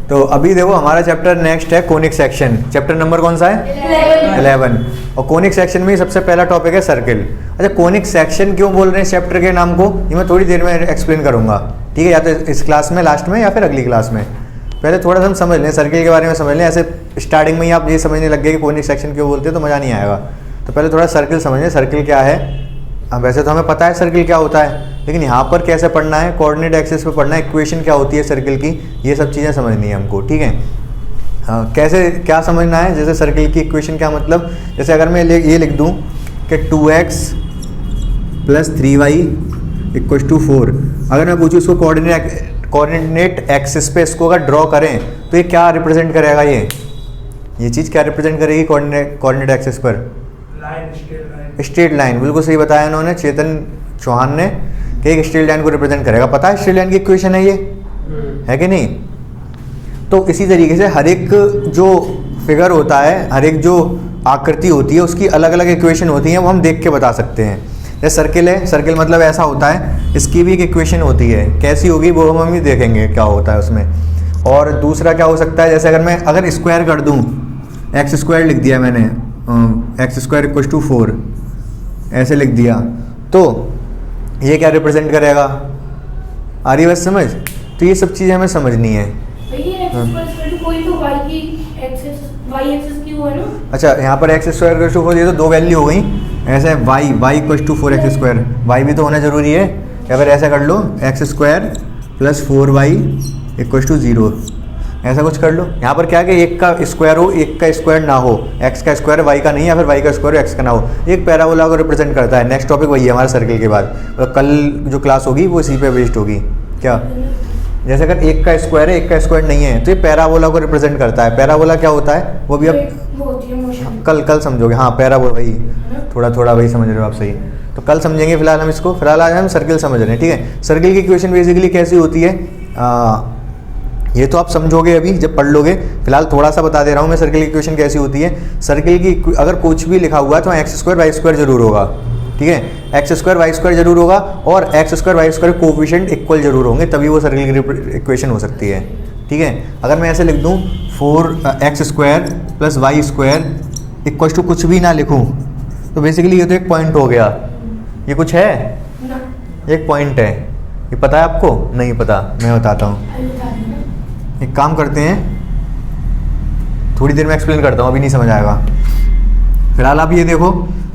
तो अभी देखो हमारा चैप्टर नेक्स्ट है कोनिक सेक्शन। चैप्टर नंबर कौन सा है? 11। और कोनिक सेक्शन में सबसे पहला टॉपिक है सर्किल। अच्छा, कोनिक सेक्शन क्यों बोल रहे हैं इस चैप्टर के नाम को, ये मैं थोड़ी देर में एक्सप्लेन करूंगा, ठीक है, या तो इस क्लास में लास्ट में या फिर अगली क्लास में। पहले थोड़ा सा हम समझ लें सर्किल के बारे में, समझ लें। ऐसे स्टार्टिंग में ही आप ये समझने लग गए कि कोनिक सेक्शन क्यों बोलते हैं तो मज़ा नहीं आएगा। तो पहले थोड़ा सर्किल समझ लें, सर्किल क्या है। वैसे तो हमें पता है सर्किल क्या होता है, लेकिन यहाँ पर कैसे पढ़ना है, कोऑर्डिनेट एक्सिस पे पढ़ना है, इक्वेशन क्या होती है सर्किल की, ये सब चीज़ें समझनी है हमको, ठीक है। कैसे क्या समझना है, जैसे सर्किल की इक्वेशन क्या मतलब, जैसे अगर मैं ये लिख दूँ कि 2x + 3y = 4। अगर मैं पूछूँ इसको कोऑर्डिनेट एक्सिस पे इसको अगर ड्रॉ करें तो ये क्या रिप्रेजेंट करेगा, ये चीज़ क्या रिप्रेजेंट करेगी कोऑर्डिनेट एक्सिस पर? Straight line. बिल्कुल सही बताया इन्होंने, चेतन चौहान ने, कि एक स्ट्रेट लाइन को रिप्रेजेंट करेगा। पता है स्ट्रेट लाइन की इक्वेशन है ये, है कि नहीं? तो इसी तरीके से हर एक जो फिगर होता है, हर एक जो आकृति होती है उसकी अलग अलग इक्वेशन होती हैं, वो हम देख के बता सकते हैं। जैसे सर्किल है, सर्किल मतलब ऐसा होता है, इसकी भी एक इक्वेशन होती है, कैसी होगी वो हम भी देखेंगे क्या होता है उसमें। और दूसरा क्या हो सकता है, जैसे अगर स्क्वायर कर दूँ, x² लिख दिया मैंने, x² = 4 ऐसे लिख दिया, तो ये क्या रिप्रेजेंट करेगा? आ रही बस समझ? तो ये सब चीज़ें हमें समझनी है। अच्छा, यहाँ पर x² = 4, ये तो दो वैल्यू हो गई। ऐसे y = 4x², y भी तो होना जरूरी है, या फिर ऐसा कर लो x² + 4y = 0, ऐसा कुछ कर लो। यहाँ पर क्या है कि एक का स्क्वायर हो, एक का स्क्वायर ना हो, x का स्क्वायर y का नहीं, या फिर y का स्क्वायर x का ना हो, एक पैराबोला को रिप्रेजेंट करता है। नेक्स्ट टॉपिक वही है हमारा सर्किल के बाद, मतलब कल जो क्लास होगी वो इसी पे बेस्ड होगी। क्या, जैसे अगर एक का स्क्वायर है एक का स्क्वायर नहीं है, तो ये पैराबोला को रिप्रेजेंट करता है। पैराबोला क्या होता है वो भी अब कल समझोगे। हाँ, पैराबोला वही, थोड़ा वही समझ रहे हो आप, सही। तो कल समझेंगे, फिलहाल हम इसको, फिलहाल आज हम सर्किल समझ रहे हैं, ठीक है। सर्किल की इक्वेशन बेसिकली कैसी होती है, ये तो आप समझोगे अभी जब पढ़ लोगे। फिलहाल थोड़ा सा बता दे रहा हूँ मैं सर्किल की इक्वेशन कैसी होती है। सर्किल की अगर कुछ भी लिखा हुआ है तो x² y² जरूर होगा, ठीक है। x² y² जरूर होगा, और x² y² कोफिशिएंट इक्वल जरूर होंगे, तभी वो सर्किल की इक्वेशन हो सकती है, ठीक है। अगर मैं ऐसे लिख दूँ 4x² + y² = कुछ भी ना लिखूँ तो बेसिकली ये तो एक पॉइंट हो गया। ये कुछ है, एक पॉइंट है, ये पता है आपको? नहीं पता, मैं बताता हूँ। एक काम करते हैं, थोड़ी देर में एक्सप्लेन करता हूँ, अभी नहीं समझ आएगा। फिलहाल आप ये देखो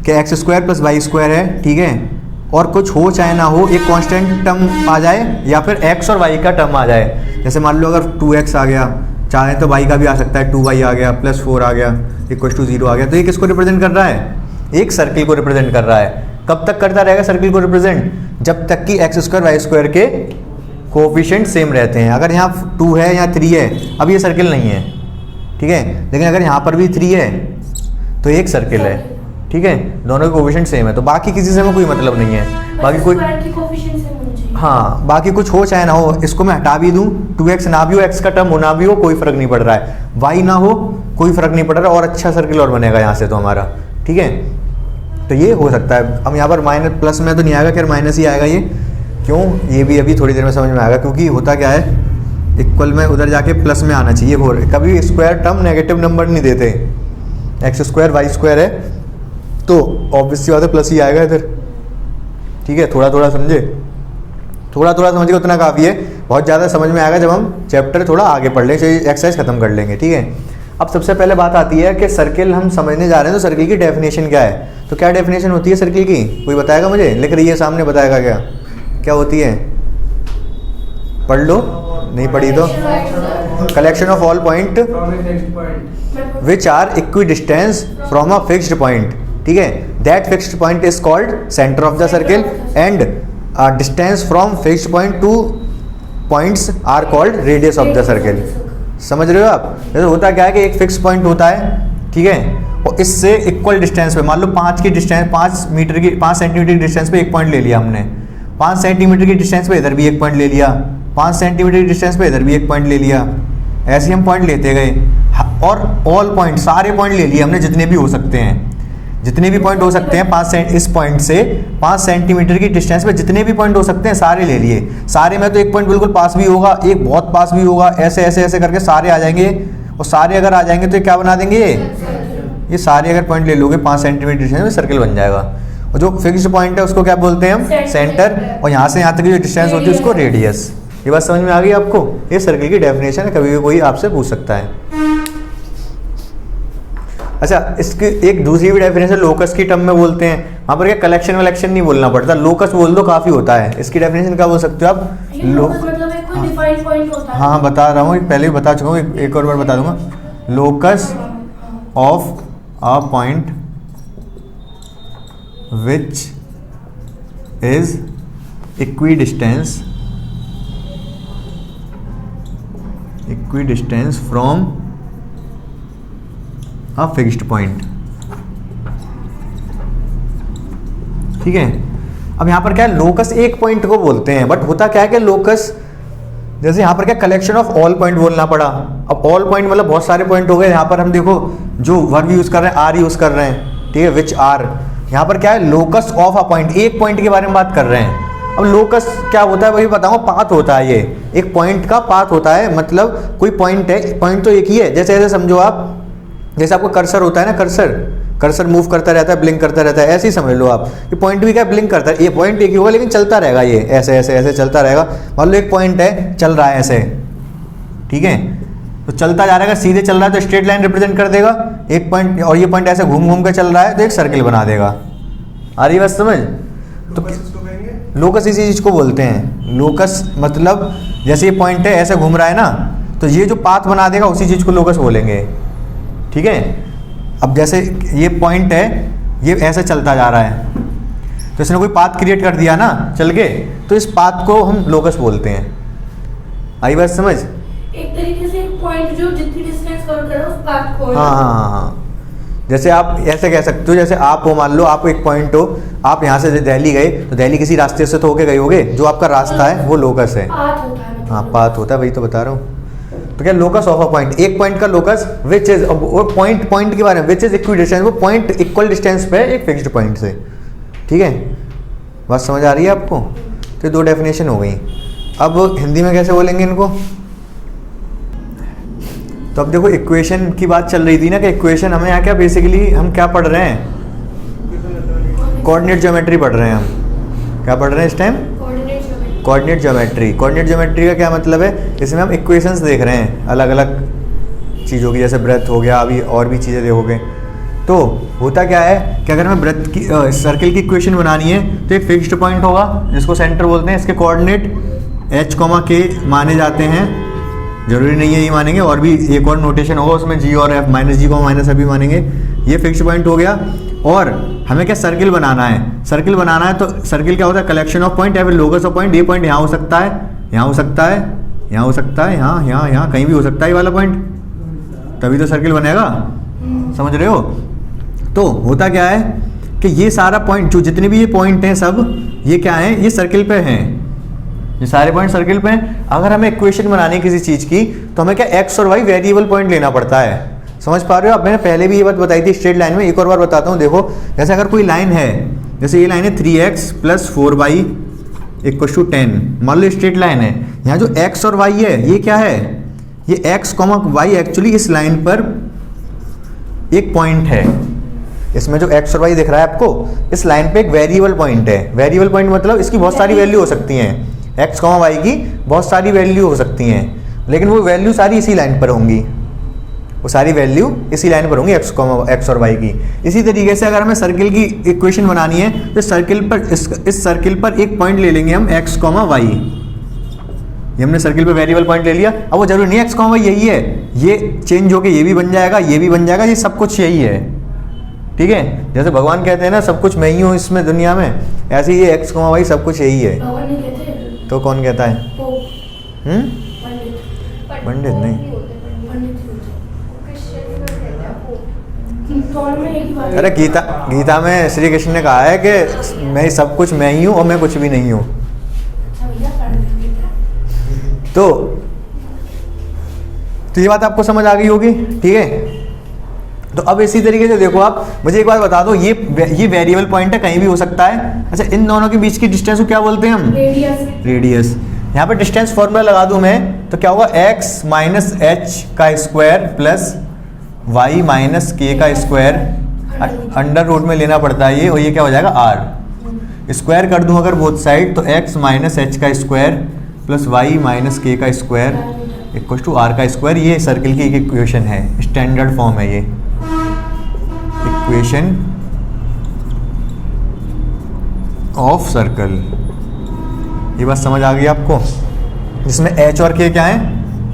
कि x² + y² है, ठीक है, और कुछ हो चाहे ना हो, एक कांस्टेंट टर्म आ जाए या फिर x और y का टर्म आ जाए। जैसे मान लो अगर 2x आ गया, चाहे तो y का भी आ सकता है, 2y आ गया, +4 आ गया, = 0 आ गया, तो ये किसको रिप्रेजेंट कर रहा है? एक सर्किल को रिप्रेजेंट कर रहा है। कब तक करता रहेगा सर्किल को रिप्रेजेंट? जब तक कि x² y² के कोफिशिएंट सेम रहते हैं। अगर यहाँ 2 है या 3 है, अब ये सर्किल नहीं है, ठीक है, लेकिन अगर यहाँ पर भी 3 है तो एक सर्किल है, ठीक है, दोनों के कोफिशिएंट सेम है, तो बाकी किसी से हमें कोई मतलब नहीं है। बाकी कोई, हाँ, बाकी कुछ हो चाहे ना हो, इसको मैं हटा भी दूँ, 2x ना भी हो, x का टर्म ना भी हो, कोई फर्क नहीं पड़ रहा है, y ना हो, कोई फर्क नहीं पड़ रहा, और अच्छा सर्किल और बनेगा यहाँ से तो हमारा, ठीक है। तो ये हो सकता है। अब यहाँ पर माइनस प्लस में तो नहीं आएगा, खैर माइनस ही आएगा ये, क्यों, ये भी अभी थोड़ी देर में समझ में आएगा, क्योंकि होता क्या है, इक्वल में उधर जाके प्लस में आना चाहिए। वो कभी स्क्वायर टर्म नेगेटिव नंबर नहीं देते, x² y² है तो ऑब्वियसली बात है प्लस ही आएगा इधर, ठीक है। थोड़ा समझे, थोड़ा समझ के उतना काफ़ी है, बहुत ज़्यादा समझ में आएगा जब हम चैप्टर थोड़ा आगे पढ़ लेंगे, एक्सरसाइज खत्म कर लेंगे, ठीक है। अब सबसे पहले बात आती है कि सर्किल हम समझने जा रहे हैं, तो सर्किल की डेफिनेशन क्या है। तो क्या डेफिनेशन होती है सर्किल की, कोई बताएगा मुझे? लिख रही है सामने, बताएगा क्या होती है? पढ़ लो, नहीं पढ़ी तो। Collection of all point which are equidistance from a fixed point, ठीक है, that fixed point is called centre of the circle, and distance from fixed point to points are called radius of the circle. समझ रहे हो आप? जैसे होता क्या है कि एक फिक्स पॉइंट होता है, ठीक है, और इससे इक्वल डिस्टेंस पे, मान लो 5 सेंटीमीटर की डिस्टेंस पे एक पॉइंट ले लिया हमने, 5 सेंटीमीटर की डिस्टेंस पे इधर भी एक पॉइंट ले लिया, 5 सेंटीमीटर की डिस्टेंस पे इधर भी एक पॉइंट ले लिया, ऐसे हम पॉइंट लेते गए, और ऑल पॉइंट, सारे पॉइंट ले लिए हमने जितने भी हो सकते हैं। जितने भी पॉइंट हो सकते हैं 5 इस पॉइंट से 5 सेंटीमीटर की डिस्टेंस पे जितने भी पॉइंट हो सकते हैं सारे ले लिए। सारे में तो एक पॉइंट बिल्कुल पास भी होगा, एक बहुत पास भी होगा, ऐसे ऐसे ऐसे करके सारे आ जाएंगे। और सारे अगर आ जाएंगे तो ये क्या बना देंगे, ये सारे अगर पॉइंट ले लोगे 5 सेंटीमीटर डिस्टेंस में सर्कल बन जाएगा। और जो फिक्स्ड पॉइंट है उसको क्या बोलते हैं हम, सेंटर। और यहाँ से यहाँ तक की जो डिस्टेंस होती है उसको रेडियस। ये बात समझ में आ गई आपको? ये सर्कल की डेफिनेशन है, कभी भी कोई आपसे पूछ सकता है। अच्छा, इसकी एक दूसरी भी डेफिनेशन लोकस की टर्म में बोलते हैं। वहाँ पर क्या कलेक्शन वलेक्शन नहीं बोलना पड़ता, लोकस बोल दो काफ़ी होता है। इसकी डेफिनेशन क्या बोल सकते हो आप? हाँ बता रहा हूँ, पहले भी बता चुका हूँ, एक और बार बता दूंगा। Locus of a point which is equidistance from a fixed point. ठीक है। अब यहाँ पर क्या है, लोकस एक पॉइंट को बोलते हैं, बट होता क्या है कि लोकस जैसे यहाँ पर क्या कलेक्शन ऑफ ऑल पॉइंट बोलना पड़ा। अब ऑल पॉइंट मतलब बहुत सारे पॉइंट हो गए। यहाँ पर हम देखो जो वर्ब यूज कर रहे हैं आर यूज कर रहे हैं, ठीक है, विच आर। यहाँ पर क्या है, लोकस ऑफ अ पॉइंट, एक पॉइंट के बारे में बात कर रहे हैं। अब लोकस क्या होता है वही बताऊंगा, पाथ होता है, ये एक पॉइंट का पाथ होता है। मतलब कोई पॉइंट है, पॉइंट तो एक ही है। जैसे ऐसे समझो आप, जैसे आपको कर्सर होता है ना, कर्सर मूव करता रहता है, ब्लिंक करता रहता है, ऐसे ही समझ लो आप। ये पॉइंट भी क्या ब्लिंक करता है, ये पॉइंट एक ही होगा लेकिन चलता रहेगा, ये ऐसे ऐसे ऐसे चलता रहेगा। मान लो एक पॉइंट है, चल रहा है ऐसे, ठीक है, तो चलता जा रहेगा, सीधे चल रहा है तो स्ट्रेट लाइन रिप्रेजेंट कर देगा एक पॉइंट, और ये पॉइंट ऐसे घूम घूम के चल रहा है तो एक सर्किल बना देगा। आ रही बात समझ? तो लोकस इसी चीज को बोलते हैं। लोकस मतलब जैसे ये पॉइंट है ऐसे घूम रहा है ना, तो ये जो पाथ बना देगा उसी चीज को लोकस बोलेंगे। ठीक है। अब जैसे ये पॉइंट है, ये ऐसे चलता जा रहा है, तो इसने कोई पाथ क्रिएट कर दिया ना चल के, तो इस पाथ को हम लोकस बोलते हैं। आई बात समझ? एक तरीके से एक पॉइंट जो जितनी डिस्टेंस कवर करे उस पाथ को। हाँ। जैसे आप ऐसे कह सकते हो, जैसे आप हो, मान लो आप एक पॉइंट हो, आप यहाँ से दिल्ली गए तो दिल्ली किसी रास्ते से तो होके गए होगे, जो आपका रास्ता है वो लोकस है। पाथ होता है। हाँ पाथ होता है, वही तो बता रहा हूँ। तो क्या लोकस ऑफ अ पॉइंट, एक पॉइंट का लोकस विच इज, वो पॉइंट के बारे में, विच इज इक्विडिस्टेंस, वो पॉइंट इक्वल डिस्टेंस पे एक फिक्स्ड पॉइंट से। ठीक है, बात समझ आ रही है आपको? तो दो डेफिनेशन हो गई। अब हिंदी में कैसे बोलेंगे इनको? तो अब देखो इक्वेशन की बात चल रही थी ना, कि इक्वेशन हमें यहाँ क्या बेसिकली हम क्या पढ़ रहे हैं, कोऑर्डिनेट ज्योमेट्री पढ़ रहे हैं हम। क्या पढ़ रहे हैं इस time? Coordinate geometry. Coordinate geometry का क्या मतलब है, इसमें हम इक्वेशंस देख रहे हैं अलग अलग चीज़ों की, जैसे ब्रेथ हो गया, अभी और भी चीज़ें देखोगे। तो होता क्या है कि अगर हमें ब्रेथ की सर्किल की इक्वेशन बनानी है तो एक फिक्स्ड पॉइंट होगा जिसको सेंटर बोलते हैं। इसके कोऑर्डिनेट h, k माने जाते हैं, जरूरी नहीं है ये मानेंगे, और भी एक और नोटेशन होगा उसमें g और f, -g, -f भी मानेंगे। ये फिक्स्ड पॉइंट हो गया। और हमें क्या सर्किल बनाना है, सर्किल बनाना है तो सर्किल क्या होता है, कलेक्शन ऑफ पॉइंट या फिर लोकस ऑफ पॉइंट। ये पॉइंट यहाँ हो सकता है, यहाँ हो सकता है, यहाँ हो सकता है, यहाँ यहाँ यहाँ कहीं भी हो सकता है ये वाला पॉइंट, तभी तो सर्किल बनेगा। समझ रहे हो? तो होता क्या है कि ये सारा पॉइंट, जो जितने भी ये पॉइंट हैं सब, ये क्या हैं, ये सर्किल पे हैं, ये सारे पॉइंट सर्किल पे हैं। अगर हमें इक्वेशन बनानी है किसी चीज़ की तो हमें क्या x और y वेरिएबल पॉइंट लेना पड़ता है। समझ पा रहे हो आप? मैंने पहले भी ये बात बताई थी स्ट्रेट लाइन में, एक और बार बताता हूँ। देखो जैसे अगर कोई लाइन है, जैसे ये लाइन है 3x + 4y = 10, मान लो स्ट्रेट लाइन है। यहाँ जो x और y है ये क्या है, ये x, y एक्चुअली इस लाइन पर एक पॉइंट है। इसमें जो x और y दिख रहा है आपको, इस लाइन पे एक वेरिएबल पॉइंट है। वेरिएबल पॉइंट मतलब इसकी बहुत सारी वैल्यू हो सकती हैं, x, y की बहुत सारी वैल्यू हो सकती हैं, लेकिन वो वैल्यू सारी इसी लाइन पर होंगी, वो सारी वैल्यू इसी लाइन पर होंगी x और y की। इसी तरीके से अगर हमें सर्किल की इक्वेशन बनानी है तो सर्किल पर इस सर्किल पर एक पॉइंट ले लेंगे हम x, y। ये हमने सर्किल पे वेरिएबल पॉइंट ले लिया। अब वो जरूरी नहीं x, y यही है, ये चेंज होके ये भी बन जाएगा, ये भी बन जाएगा, ये सब कुछ यही है। ठीक है, जैसे भगवान कहते हैं ना सब कुछ मैं ही हूँ इसमें दुनिया में, ऐसे ये x, y सब कुछ यही है। तो कौन कहता है? पंडित नहीं, अरे गीता में श्री कृष्ण ने कहा है कि मैं सब कुछ मैं ही हूँ और मैं कुछ भी नहीं हूँ। तो ये बात आपको समझ आ गई होगी। ठीक है, तो अब इसी तरीके से देखो आप, मुझे एक बात बता दो, ये वेरिएबल पॉइंट है, कहीं भी हो सकता है। अच्छा, इन दोनों के बीच की डिस्टेंस को क्या बोलते हैं हम? रेडियस। रेडियस। यहाँ पे डिस्टेंस फॉर्मूला लगा दूं मैं, तो क्या होगा? x माइनस एच का स्क्वायर प्लस वाई माइनस के का स्क्वायर, अंडर रूट में लेना पड़ता है ये, और ये क्या हो जाएगा? r। स्क्वायर कर दूं अगर बोथ साइड, तो x माइनस एच का स्क्वायर प्लस वाई माइनस के का स्क्वायर इक्वल टू r का स्क्वायर। ये सर्किल की एक इक्वेशन है, स्टैंडर्ड फॉर्म है ये इक्वेशन ऑफ सर्कल। ये बात समझ आ गई आपको? जिसमें h और k क्या है?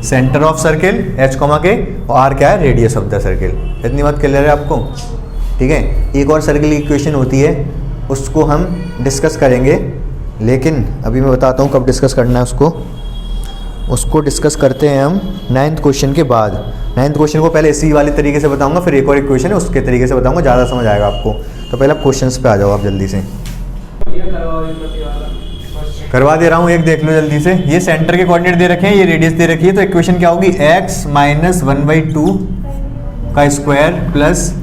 सेंटर ऑफ सर्किल h, के, और r क्या है? Radius of the circle. इतनी बात क्लियर है आपको? ठीक है। एक और सर्किल की इक्वेशन होती है, उसको हम डिस्कस करेंगे, लेकिन अभी मैं बताता हूँ कब डिस्कस करना है उसको डिस्कस करते हैं हम 9th क्वेश्चन के बाद। 9th क्वेश्चन को पहले इसी वाले तरीके से बताऊंगा, फिर एक और इक्वेशन है उसके तरीके से बताऊंगा, ज़्यादा समझ आएगा आपको। तो पहले आप क्वेश्चंस पे आ जाओ आप जल्दी से। करवा दे रहा हूँ, एक देख लो जल्दी से। ये सेंटर के कोऑर्डिनेट दे रखे हैं, ये रेडियस दे रखी है, तो इक्वेशन क्या होगी? x माइनस 1/2 का स्क्वायर प्लस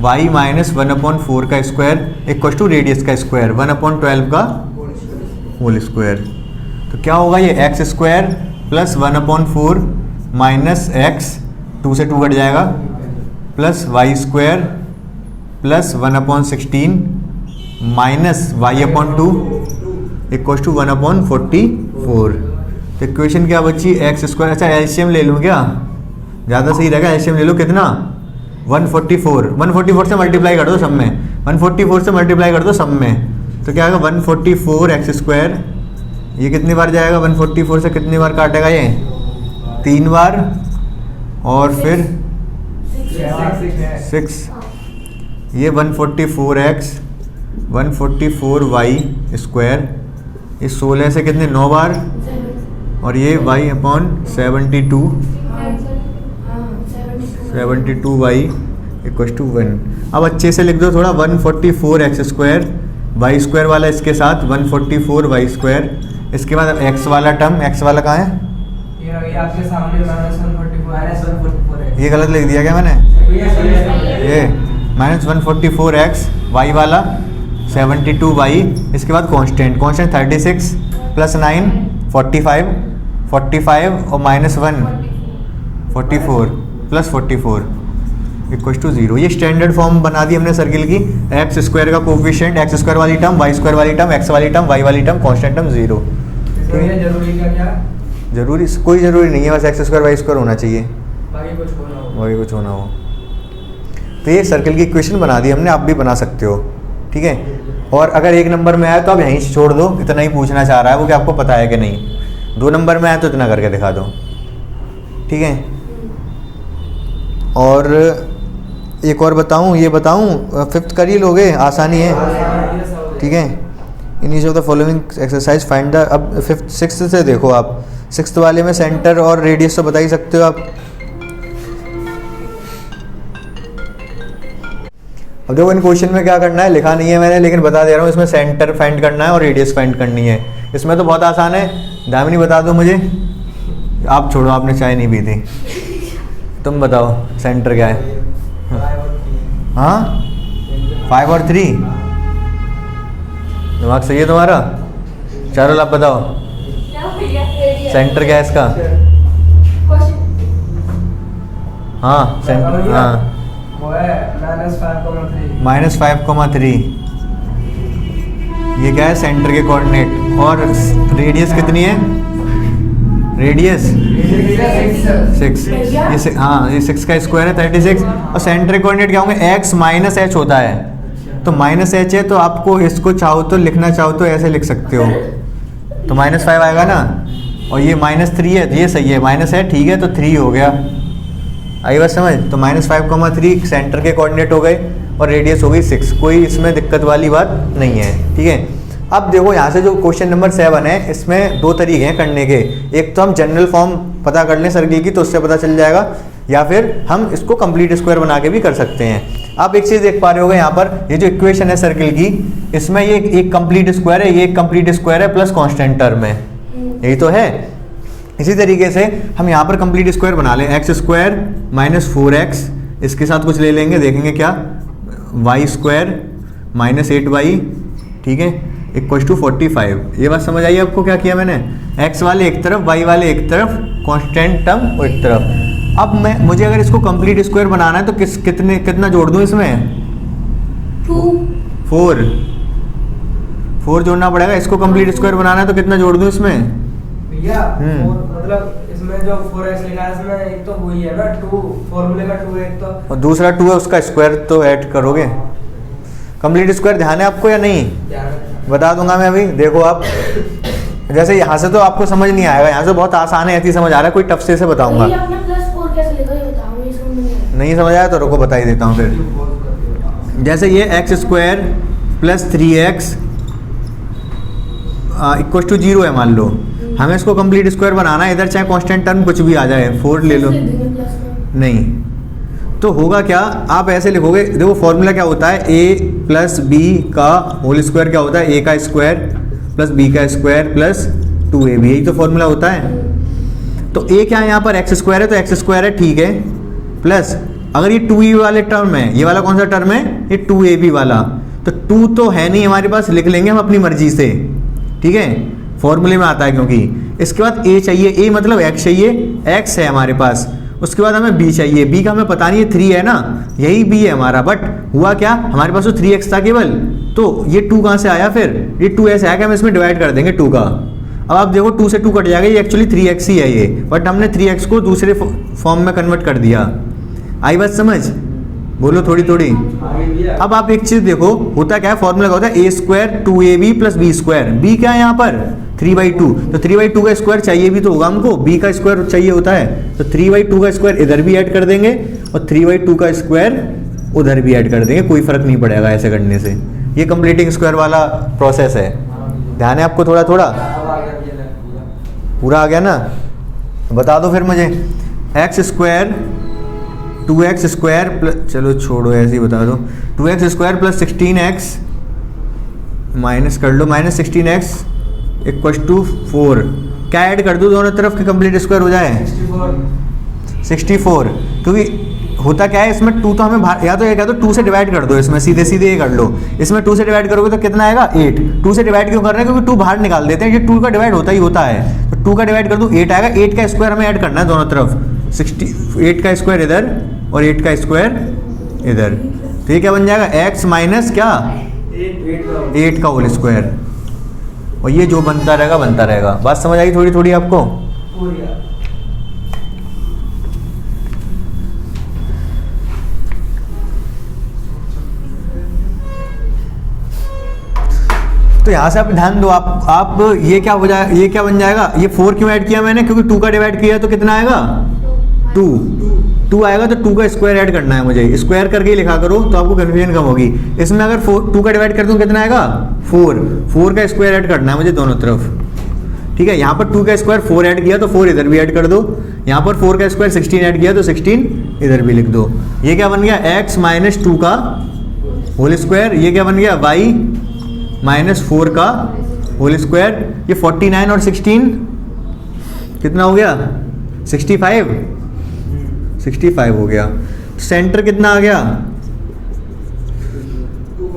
y माइनस 1/4 का स्क्वायर इक्वल टू रेडियस का स्क्वायर 1/12 का होल स्क्वायर। तो क्या होगा? ये x square plus 1/4 minus x, 2 से 2 कट जाएगा, plus y square plus 1/16 minus y/2 equal to 1/44। तो इक्वेशन क्या बची? X square. अच्छा, एलसीएम ले लूँ क्या? ज़्यादा सही रहेगा, एलसीएम ले लो। कितना? 144। 144 से मल्टीप्लाई कर दो सब में, 144 से मल्टीप्लाई कर दो सब में, तो क्या आएगा? 144 एक्स स्क्वायर। ये कितनी बार जाएगा? 144 से कितनी बार काटेगा ये? 3 बार, और फिर 6। ये 144x 144y स्क्वायर, ये 16 से कितने? 9 बार, और ये y/72 72y इक्वल टू 1। अब अच्छे से लिख दो थोड़ा, 144x स्क्वायर, वाई स्क्वायर वाला इसके साथ 144y स्क्वायर, इसके बाद x वाला टर्म, x वाला कहाँ है? ये आपके सामने -144 है। ये गलत लिख दिया क्या मैंने? ये -144x, y वाला 72y, इसके बाद कांस्टेंट 36 प्लस 9 45 और -1 44 प्लस 44 इक्वल टू 0। ये स्टैंडर्ड फॉर्म बना दी हमने सर्किल की। एक्स स्क्वायर का कोफिशिएंट, एक्स स्क्वायर वाली टर्म, वाई स्क्वायर वाली टर्म, एक्स वाली टर्म, वाई वाली टर्म, कांस्टेंट टर्म 0। तो ये जरूरी क्या? जरूरी कोई ज़रूरी नहीं है, बस एक्स स्क्वायर वाई स्क्वायर होना चाहिए, बाकी कुछ होना हो। तो ये सर्किल की इक्वेशन बना दी हमने, आप भी बना सकते हो। ठीक है। और अगर 1 नंबर में आए तो आप यहीं से छोड़ दो, इतना ही पूछना चाह रहा है वो कि आपको पता है कि नहीं। 2 नंबर में आए तो इतना करके दिखा दो। ठीक है। और एक और बताऊं, ये बताऊं, 5th कर ही लोगे, आसानी है। ठीक है। In each of the following exercise find the, अब 5th 6th से देखो आप, 6th वाले में सेंटर और रेडियस तो बता ही सकते हो आप। अब देखो इन क्वेश्चन में क्या करना है, लिखा नहीं है मैंने, लेकिन बता दे रहा हूँ। इसमें सेंटर फाइंड करना है और रेडियस फाइंड करनी है। इसमें तो बहुत आसान है। दामिनी बता दो मुझे, आप छोड़ो, आपने चाय नहीं पी थी, तुम बताओ सेंटर क्या है? हाँ, 5 और 3। दिमाग सही है तुम्हारा? चारों आप बताओ सेंटर क्या है इसका? हाँ सेंटर, हाँ वो है -5,3। ये क्या है? सेंटर के कोऑर्डिनेट। और रेडियस कितनी है? रेडियस 6। ये हाँ, ये 6 का स्क्वायर है 36। और सेंटर के कोऑर्डिनेट क्या होंगे? x माइनस h होता है, तो -h है, तो आपको इसको चाहो तो लिखना चाहो तो ऐसे लिख सकते हो, तो -5 आएगा ना। और ये -3 है, तो ये सही है, माइनस है, ठीक है, तो 3 हो गया। आई बात समझ? तो -5,3 सेंटर के कोऑर्डिनेट हो गए और रेडियस हो गई 6। कोई इसमें दिक्कत वाली बात नहीं है। ठीक है। अब देखो यहाँ से जो क्वेश्चन नंबर 7 है, इसमें 2 तरीके हैं करने के। एक तो हम जनरल फॉर्म पता कर लें सर्किल की, तो उससे पता चल जाएगा, या फिर हम इसको कंप्लीट स्क्वायर बना के भी कर सकते हैं। आप एक चीज़ देख पा रहे होगे यहाँ पर, ये जो इक्वेशन है सर्किल की, इसमें ये एक कंप्लीट स्क्वायर है, ये एक कंप्लीट स्क्वायर है प्लस कांस्टेंट टर्म है, यही तो है। इसी तरीके से हम यहाँ पर कंप्लीट स्क्वायर बना लें, x² -4x इसके साथ कुछ ले लेंगे, देखेंगे क्या, वाई स्क्वायर माइनस 8y, ठीक है, इक्वल टू 45। ये बात समझ आई आपको क्या किया मैंने, x वाले एक तरफ y वाले एक तरफ, कांस्टेंट टर्म एक तरफ। अब मुझे अगर इसको कंप्लीट स्क्वायर बनाना है तो कितना जोड़ दूं इसमें, 4 जोड़ना पड़ेगा। इसको कंप्लीट स्क्वायर बनाना है तो कितना जोड़ दूं इसमें भैया, मतलब इसमें जो 4x लिखा है इसमें एक तो वही है ना 2, फॉर्मूले का 2 एक तो, और दूसरा 2 है, उसका स्क्वायर तो ऐड करोगे। कंप्लीट स्क्वायर ध्यान है आपको या नहीं, बता दूंगा मैं अभी। देखो आप, जैसे यहाँ से तो आपको समझ नहीं आएगा, यहाँ से बहुत आसान है, ऐसी समझ आ रहा है, कोई टफ से बताऊंगा। आपने +4 कैसे लिखा ये बताओ, ये समझ नहीं समझ आया तो रुको बता ही देता हूँ फिर। जैसे ये x square plus 3x equal to 0 है मान लो, हमें इसको कंप्लीट स्क्वायर बनाना है, इधर चाहे कांस्टेंट टर्म कुछ भी आ जाए, 4 ले लो, नहीं तो होगा क्या, आप ऐसे लिखोगे, देखो फॉर्मूला क्या होता है, a प्लस बी का होल स्क्वायर क्या होता है, a का स्क्वायर प्लस b का स्क्वायर प्लस 2ab, यही तो फॉर्मूला होता है। तो a क्या है यहाँ पर, एक्स स्क्वायर है तो एक्स स्क्वायर है, ठीक है, प्लस अगर ये 2e वाले टर्म है, ये वाला कौन सा टर्म है, ये 2ab वाला, तो 2 तो है नहीं हमारे पास, लिख लेंगे हम अपनी मर्जी से, ठीक है, फॉर्मूले में आता है क्योंकि। इसके बाद a चाहिए, a मतलब x चाहिए, x है हमारे पास, उसके बाद हमें b चाहिए, b का हमें पता नहीं है, 3 है ना, यही b है हमारा, बट हुआ क्या, हमारे पास तो 3x था केवल, तो ये 2 कहाँ से आया, फिर ये 2 ऐसे आया कि हम इसमें डिवाइड कर देंगे 2 का। अब आप देखो 2 से 2 कट जाएगा, ये एक्चुअली 3x ही है ये, बट हमने 3x को दूसरे फॉर्म में कन्वर्ट कर दिया। आई बात समझ, बोलो थोड़ी थोड़ी। अब आप एक चीज देखो, होता क्या है, फॉर्मूला क्या होता है, a square 2ab plus b square, b क्या है यहाँ पर 3/2, तो 3/2 का स्क्वायर चाहिए भी तो होगा हमको, b का स्क्वायर चाहिए होता है, तो 3/2 का स्क्वायर इधर भी ऐड कर देंगे और 3/2 का स्क्वायर उधर भी ऐड कर देंगे, कोई फर्क नहीं पड़ेगा ऐसे करने से। ये कंप्लीटिंग स्क्वायर वाला प्रोसेस है, ध्यान है आपको थोड़ा थोड़ा, पूरा आ गया ना, बता दो फिर मुझे, x square 2x square plus, चलो छोड़ो ऐसे ही बता दो, 2x square plus 16x minus कर लो, माइनस 16x इक्वल टू 4, क्या ऐड कर दो दोनों तरफ के कंप्लीट स्क्वायर हो जाए 64, क्योंकि होता क्या है इसमें 2 तो हमें या तो ये कह दो 2 से डिवाइड कर दो, इसमें सीधे सीधे ये कर लो, इसमें 2 से डिवाइड करोगे तो कितना आएगा 8, 2 से डिवाइड क्यों कर रहे हैं, क्योंकि 2 बाहर निकाल देते हैं, ये 2 का डिवाइड होता ही होता है, तो 2 का डिवाइड कर दो 8 आएगा, 8 का स्क्वायर हमें ऐड करना है दोनों तरफ, 8 का स्क्वायर इधर और 8 का स्क्वायर इधर, तो ये क्या बन जाएगा, x माइनस क्या 8 का होल स्क्वायर, और ये जो बनता रहेगा। बात समझ आई थोड़ी थोड़ी आपको। तो यहाँ से आप ध्यान दो, आप ये क्या हो जाए, ये क्या बन जाएगा, ये 4 क्यों ऐड किया मैंने, क्योंकि 2 का डिवाइड किया तो कितना आएगा 2 आएगा, तो 2 का स्क्वायर ऐड करना है मुझे, स्क्वायर करके ही लिखा करो तो आपको कन्फ्यूजन कम होगी। इसमें अगर 2 का डिवाइड कर दूं कितना आएगा 4 का स्क्वायर ऐड करना है मुझे दोनों तरफ, ठीक है। यहाँ पर 2 का स्क्वायर 4 ऐड किया तो 4 इधर भी ऐड कर दो, यहाँ पर 4 का स्क्वायर 16 ऐड किया तो 16 इधर भी लिख दो। ये क्या बन गया, x माइनस 2 का होल स्क्वायर, ये क्या बन गया y माइनस 4 का होल स्क्वायर, ये 49 और 16 कितना हो गया 65 हो गया। सेंटर कितना आ गया,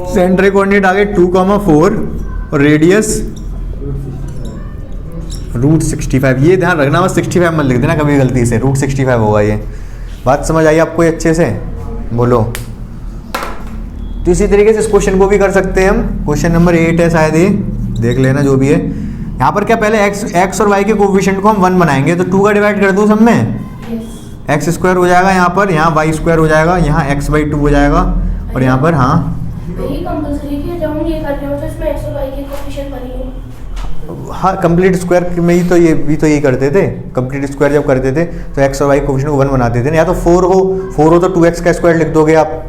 सेंटर कोऑर्डिनेट आ गए 2,4 और रेडियस √65। ये ध्यान रखना, बस 65 मत लिख देना कभी गलती से, √65 होगा ये। बात समझ आई आपको ये अच्छे से, बोलो। तो इसी तरीके से इस क्वेश्चन को भी कर सकते हैं हम, क्वेश्चन नंबर 8 है शायद ये, देख लेना जो भी है। यहाँ पर क्या पहले x और y के कोफिशिएंट को हम 1 बनाएंगे, तो 2 का डिवाइड कर दूँ सब में, एक्स स्क्वायर हो जाएगा यहाँ पर, यहाँ वाई स्क्वायर हो जाएगा, यहाँ x/2 हो जाएगा, और यहाँ पर हाँ हाँ कंप्लीट स्क्वायर में ही तो ये भी तो यही करते थे, कंप्लीट स्क्वायर जब करते थे तो x और y कोफिशिएंट को 1 बनाते थे ना। या तो 4 हो तो 2x का स्क्वायर लिख दोगे आप,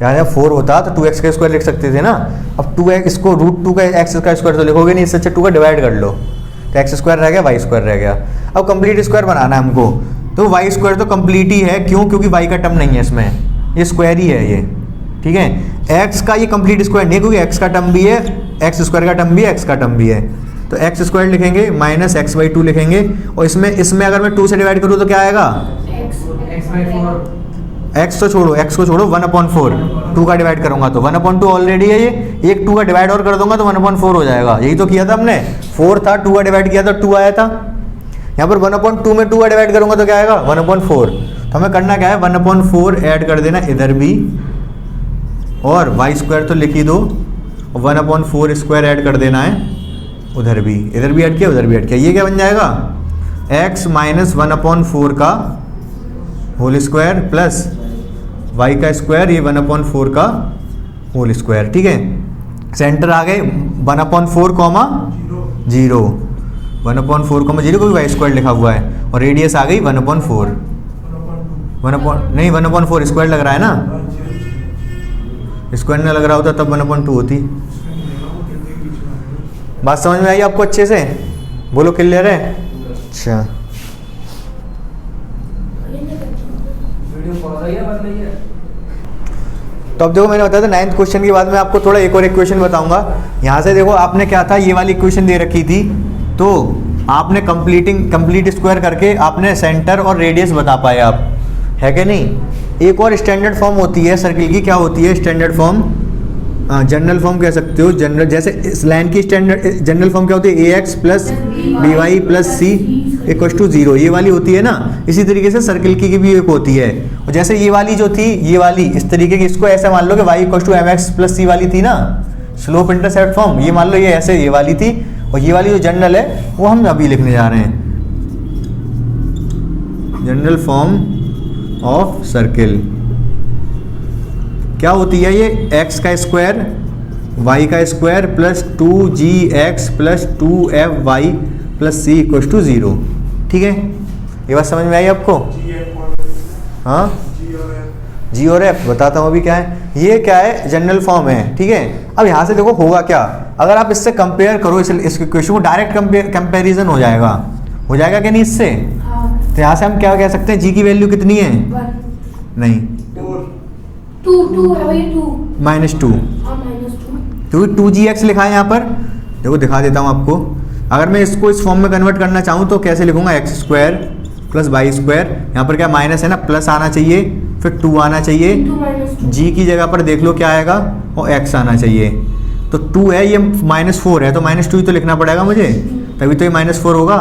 यहाँ जब 4 होता तो 2x का स्क्वायर लिख सकते थे ना। अब 2x इसको √2 का x का स्क्वायर तो लिखोगे नहीं, इससे अच्छा 2 का डिवाइड कर लो, तो x स्क्वायर रह गया, y स्क्वायर रह गया। अब कंप्लीट स्क्वायर बनाना है हमको, तो y स्क्वायर तो कंप्लीट ही है, क्यों, क्योंकि y का टर्म नहीं है इसमें, ये स्क्वायर ही है ये, ठीक है। x का ये कंप्लीट स्क्वायर नहीं, क्योंकि x का टर्म भी है, x स्क्वायर का टर्म भी है, x का टर्म भी है, तो x स्क्वायर लिखेंगे माइनस x/2 लिखेंगे, और इसमें अगर मैं 2 से डिवाइड करूँ तो क्या आएगा एक्स तो छोड़ो, एक्स को छोड़ो, 1/4 2 का डिवाइड करूंगा तो 1/2 ऑलरेडी है, ये एक 2 का डिवाइड और कर दूंगा तो 1/4 हो जाएगा। यही तो किया था हमने, 4 था, 2 का डिवाइड किया था 2 आया था। यहाँ पर 1/2 में 2 का डिवाइड करूंगा तो क्या आएगा 1/4। तो हमें करना क्या है 1/4 ऐड कर देना इधर भी, और y² तो लिख ही दो, 1/4² ऐड कर देना है उधर भी, इधर भी ऐड किया उधर भी ऐड किया। ये क्या बन जाएगा x - 1/4 का होल स्क्वायर प्लस y का स्क्वायर, ये 1/4 का होल स्क्वायर। ठीक है, सेंटर आ गए 1/4, 0 1/4, 0 को भी y² लिखा हुआ है, और रेडियस आ गई 1/4 नहीं 1/4 स्क्वायर लग रहा है ना, स्क्वायर ना लग रहा होता तब 1/2 होती। बात समझ में आई आपको अच्छे से? बोलो क्लियर है? अच्छा, तो अब देखो मैंने बताया था 9th क्वेश्चन के बाद में आपको थोड़ा एक और इक्वेशन बताऊंगा। यहाँ से देखो आपने क्या था, ये वाली इक्वेशन दे रखी थी, तो आपने कंप्लीट स्क्वायर करके आपने सेंटर और रेडियस बता पाए आप, है कि नहीं। एक और स्टैंडर्ड फॉर्म होती है सर्किल की, क्या होती है स्टैंडर्ड फॉर्म, जनरल फॉर्म कह सकते हो। जनरल जैसे इस लाइन की स्टैंडर्ड जनरल फॉर्म क्या होती है, ax + by + c = 0, ये वाली होती है ना। इसी तरीके से सर्किल की भी एक होती है, और जैसे ये वाली जो थी, ये वाली इस तरीके की, इसको ऐसा मान लो कि y = mx + c वाली थी ना, स्लोप इंटरसेप्ट फॉर्म, ये मान लो ये ऐसे ये वाली थी, और ये वाली जो जनरल है वो हम अभी लिखने जा रहे हैं, जनरल फॉर्म ऑफ सर्किल। क्या होती है ये, x का स्क्वायर y का square plus 2gx plus 2fy plus c = 0। ठीक है, ये बात समझ में आई आपको? हाँ, g और f बताता हूँ अभी क्या है। ये क्या है, जनरल फॉर्म है। ठीक है, अब यहाँ से देखो होगा क्या, अगर आप इससे कंपेयर करो इस इक्वेशन को, डायरेक्ट कंपेरिजन हो जाएगा कि नहीं इससे। तो यहाँ से हम क्या कह सकते हैं, g की वैल्यू कितनी है, नहीं 2 है भाई, 2 -2, क्योंकि 2gx लिखा है यहाँ पर। देखो दिखा देता हूँ आपको, अगर मैं इसको इस फॉर्म में कन्वर्ट करना चाहूँ तो कैसे लिखूंगा, x² + y², यहाँ पर क्या माइनस है ना, प्लस आना चाहिए, फिर 2 आना चाहिए, g की जगह पर देख लो क्या आएगा, और x आना चाहिए। तो 2 है, ये -4 है, तो -2 ही तो लिखना पड़ेगा मुझे, तभी तो ये -4 होगा।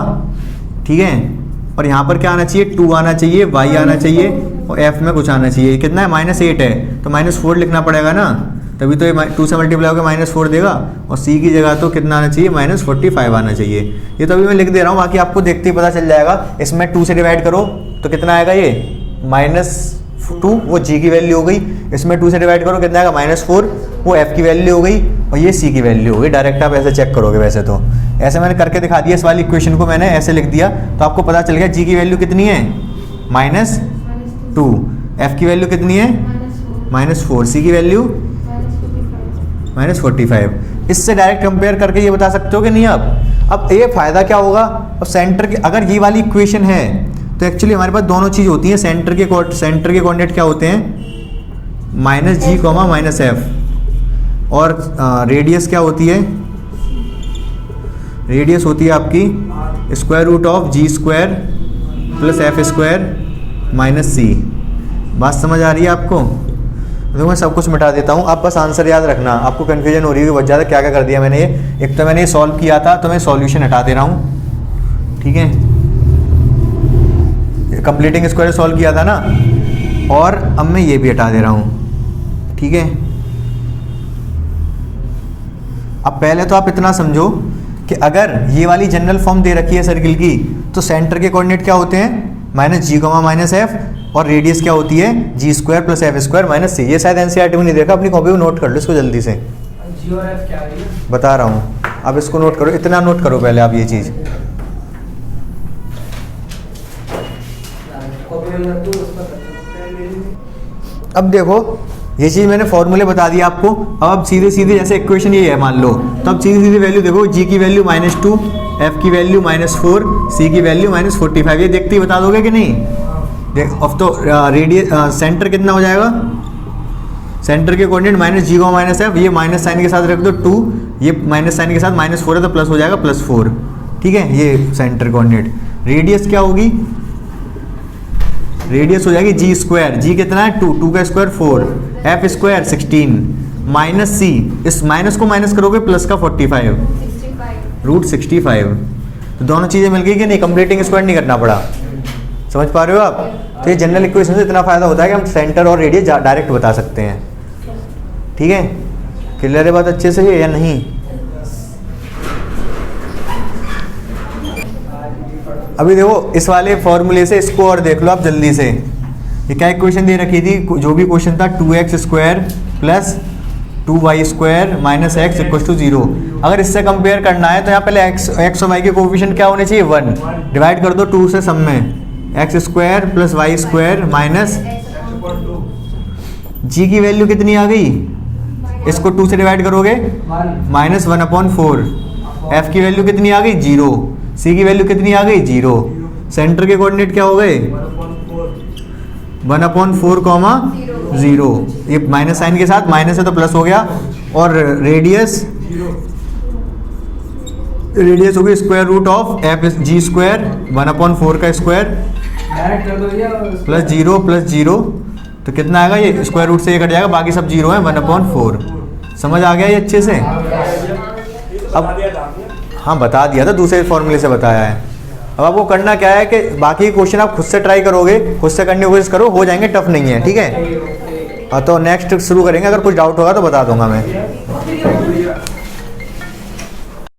ठीक है, और यहाँ पर क्या आना चाहिए, 2 आना चाहिए, y आना चाहिए, और f में कुछ आना चाहिए। कितना है, -8 है, तो -4 लिखना पड़ेगा ना, तभी तो ये 2 से मल्टीप्लाई होकर -4 देगा, और c की जगह तो कितना आना चाहिए, -45 आना चाहिए। ये तो अभी मैं लिख दे रहा हूँ, बाकी आपको देखते ही पता चल जाएगा। इसमें 2 से डिवाइड करो तो कितना आएगा, ये -2, वो g की वैल्यू हो गई। इसमें 2 से डिवाइड करो कितना आएगा, -4, वो f की वैल्यू हो गई, और ये c की वैल्यू हो गई। डायरेक्ट आप ऐसे चेक करोगे, वैसे तो ऐसे मैंने करके दिखा दिया, इस वाली इक्वेशन को मैंने ऐसे लिख दिया, तो आपको पता चल गया g की वैल्यू कितनी है, -2, f की वैल्यू कितनी है, -4, c की वैल्यू -45। इससे डायरेक्ट कंपेयर करके ये बता सकते हो कि नहीं आप। अब ये फ़ायदा क्या होगा, अब सेंटर के, अगर ये वाली इक्वेशन है तो एक्चुअली हमारे पास दोनों चीज़ होती हैं। सेंटर के कोऑर्डिनेट क्या होते हैं, -g, -f, और रेडियस क्या होती है, रेडियस होती है आपकी √g² + f² - c। बात समझ आ रही है आपको? देखो मैं सब कुछ मिटा देता हूँ, आप बस आंसर याद रखना। आपको कन्फ्यूजन हो रही है बहुत ज़्यादा, क्या क्या कर दिया मैंने। ये एक तो मैंने ये सॉल्व किया था, तो मैं सॉल्यूशन हटा दे रहा हूँ। ठीक है, कंप्लीटिंग स्क्वायर सॉल्व किया था ना, और अब मैं ये भी हटा दे रहा हूँ। ठीक है, अब पहले तो आप इतना समझो कि अगर ये वाली जनरल फॉर्म दे रखी है सर्किल की, तो सेंटर के कोऑर्डिनेट क्या होते हैं, -g, -f, और रेडियस क्या होती है, g² + f² - c। ये शायद एनसीईआरटी में नहीं देखा, अपनी कॉपी में नोट कर लो इसको जल्दी से, g और f क्या है, बता रहा हूँ। अब इसको नोट करो, इतना नोट करो पहले आप ये चीज़। अब देखो ये चीज़ मैंने फॉर्मूले बता दिया आपको। अब सीधे सीधे जैसे इक्वेशन ये है मान लो, तो अब सीधे सीधे वैल्यू देखो, g की वैल्यू -2, f की वैल्यू -4, c की वैल्यू -45। ये देखते ही बता दोगे कि नहीं? देख, अब तो रेडियस सेंटर कितना हो जाएगा, सेंटर के कोऑर्डिनेट -g, -f, ये माइनस साइन के साथ रख दो 2, ये माइनस साइन के साथ -4 है तो प्लस हो जाएगा +4। ठीक है, ये सेंटर कोऑर्डिनेट। रेडियस क्या होगी, रेडियस हो जाएगी जी स्क्वायर, जी कितना है 2, 2 का स्क्वायर 4, एफ स्क्वायर 16 माइनस सी, इस माइनस को माइनस करोगे प्लस का 45 रूट 65। तो दोनों चीज़ें मिल गई कि नहीं, कंप्लीटिंग स्क्वायर नहीं करना पड़ा। समझ पा रहे हो आप? तो ये जनरल इक्वेशन से इतना फ़ायदा होता है कि हम सेंटर और रेडियस डायरेक्ट बता सकते हैं। ठीक है, क्लियर है बात अच्छे से है या नहीं? अभी देखो इस वाले फॉर्मूले से इसको और देख लो आप जल्दी से। ये क्या इक्वेशन दे रखी थी, जो भी क्वेश्चन था 2x square plus 2y square minus x equal to 0। अगर इससे कंपेयर करना है तो यहाँ पहले x और y के कोफिशिएंट क्या होने चाहिए 1, डिवाइड कर दो 2 से सब में, x square plus y square minus g की वैल्यू कितनी आ गई, इसको 2 से डिवाइड करोगे माइनस 1/4, f की वैल्यू कितनी आ गई 0, c की वैल्यू कितनी आ गई 0, सेंटर के कोऑर्डिनेट क्या हो गए 1/4, 0, ये माइनस साइन के साथ माइनस है तो प्लस हो गया, और रेडियस होगी square root of f g square 1/4 का स्क्वायर डायरेक्ट कर दो भैया प्लस 0, तो कितना आएगा, ये स्क्वायर रूट से ये कट जाएगा, बाकी सब 0 है 1/4। समझ आ गया ये अच्छे से? अब हाँ बता दिया था, दूसरे फॉर्मूले से बताया है। अब आपको करना क्या है कि बाकी क्वेश्चन आप खुद से ट्राई करोगे, खुद से करने की कोशिश करो, हो जाएंगे, टफ नहीं है। ठीक है, तो नेक्स्ट शुरू करेंगे, अगर कुछ डाउट होगा तो बता दूंगा मैं।